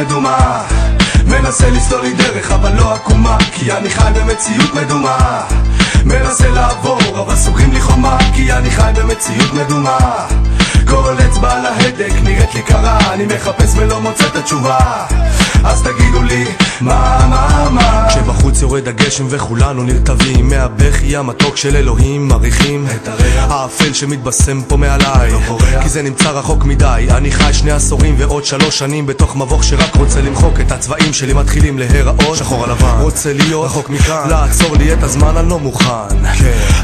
מדומה, מנסה לסלול לי דרך אבל לא עקומה, כי אני חי במציאות מדומה. מנסה לעבור אבל סוגרים לי חומה, כי אני חי במציאות מדומה. כל אצבע על ההדק נראית לי קרה, אני מחפש ולא מוצא את התשובה. אז תגידו לי מה כשבחוץ יורד הגשם וכולנו נרטבים מהבכי המתוק של אלוהים, מריחים את הריח האפל שמתבשם פה מעליי, כי זה נמצא רחוק מדי. אני חי 2 עשורים ועוד 3 שנים בתוך מבוך שרק רוצה למחוק את הצבעים שלי, מתחילים להיראות שחור על לבן. רוצה להיות רחוק מכאן, לעצור לי את הזמן, אני לא מוכן.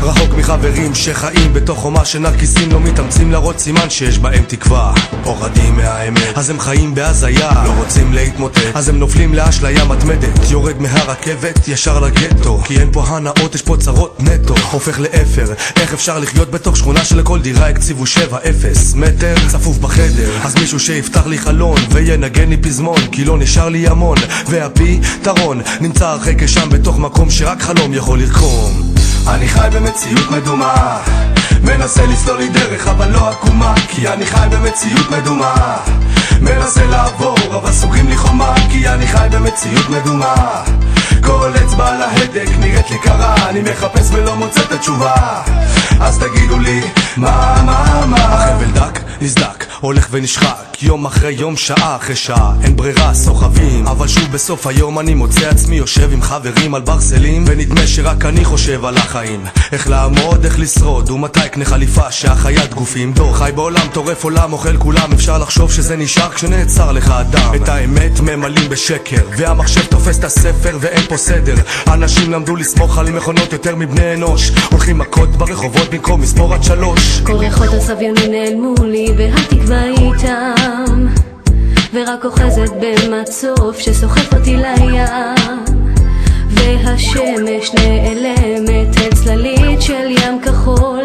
רחוק מחברים שחיים בתוך חומה שנרקיסים לא מתאמצים להראות סימן שיש בהם תקווה. אורדים מהאמת, אז הם חיים בהזיה, לא רוצים להתמוטט, אז הם נופלים לאשליה מתמדת. יורד מהרכבת ישר לגטו, כי אין פה הנאות, יש פה צרות נטו. הופך לאפר, איך אפשר לחיות בתוך שכונה שלכל דירה הקציבו 7-0 מטר צפוף בחדר? אז מישהו שיפתח לי חלון וינגן לי פזמון, כי לא נשאר לי המון, והפתרון נמצא הרחק שם בתוך מקום שרק חלום יכול לרקום. אני חי במציאות מדומה, מנסה לסלול לי דרך אבל לא עקומה, כי אני חי במציאות מדומה. מנסה לעבור אבל סוגרים לי חומה, כי אני חי במציאות מדומה. כל אצבע על ההדק נראית לי קרה, אני מחפש ולא מוצא את התשובה. אז תגידו לי מה החבל דק נסדק, הולך ונשחק, יום אחרי יום, שעה אחרי שעה, אין ברירה, סוחבים. אבל שוב בסוף היום אני מוצא עצמי יושב עם חברים על ברסלים, ונדמה שרק אני חושב על החיים, איך לעמוד, איך לשרוד, ומתי קנה חליפה שהחיית גופים דור. חי בעולם טורף עולם, אוכל כולם, אפשר לחשוב שזה נשאר כשנעצר לך אדם. את האמת ממלאים בשקר, והמחשב תופס את הספר ואין פה סדר. אנשים למדו לסמוך על מכונות יותר מבני אנוש, הולכים מכות ברחובות במקום מספור עד 3. כל ריחות הסביונים נעלמו לי והתקווה איתם, ורק אוחזת במצוף שסוחף אותי לים, והשמש נעלמת אל צללית של ים כחול,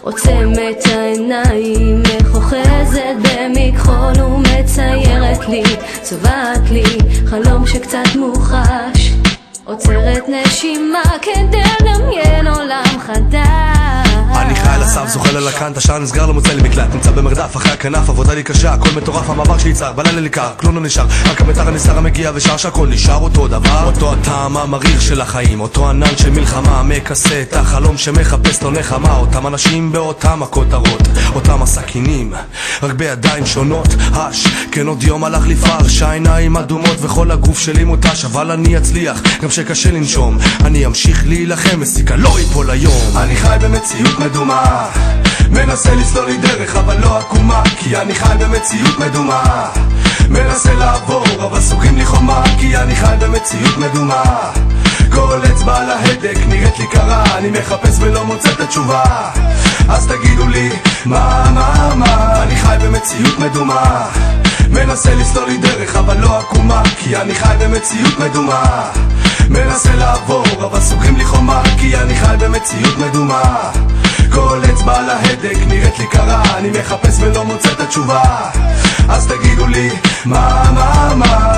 עוצמת העיניים, מחוחזת במכחול ומציירת לי, צובעת לי חלום שקצת מוחש, עוצרת נשימה כדי לדמיין עולם חדש. אני חי על הסף, זוחל על הקן, השער נסגר, לא מוצא לי מקלט, נמצא במרדף אחרי הכנף, עבודה לי קשה, הכל מטורף, המעבר שלי צר, בלילה לי קר, כלום לא נשאר, רק המתר הנסתר המגיע ושאר שהכל נשאר אותו דבר. אותו הטעם המריר של החיים, אותו ענן של מלחמה, מכסה את החלום שמחפש לו נחמה. אותם אנשים באותם הכותרות, אותם הסכינים, רק בידיים שונות. כן עוד יום הלך לי פרש, העיניים אדומות וכל הגוף שלי מותש, אבל אני אצליח גם שקשה לנשום, אני אמשיך להילחם, מסיקה לא ייפול היום. אני חי במציאות מדומה, מנסה לסלול לי דרך אבל לא עקומה, כי אני חי במציאות מדומה. מנסה לעבור אבל סוגרים לי חומה, כי אני חי במציאות מדומה. כל אצבע על ההדק נראית לי קרה, אני מחפש ולא מוצא את התשובה. אז תגידו לי מה אני חי במציאות מדומה, מנסה לסלול לי דרך אבל לא עקומה, כי אני חי במציאות מדומה. מנסה לעבור אבל סוגרים לי חומה, כי אני חי במציאות מדומה. כל אצבע על ההדק נראית לי קרה, אני מחפש ולא מוצא את התשובה. אז תגידו לי מה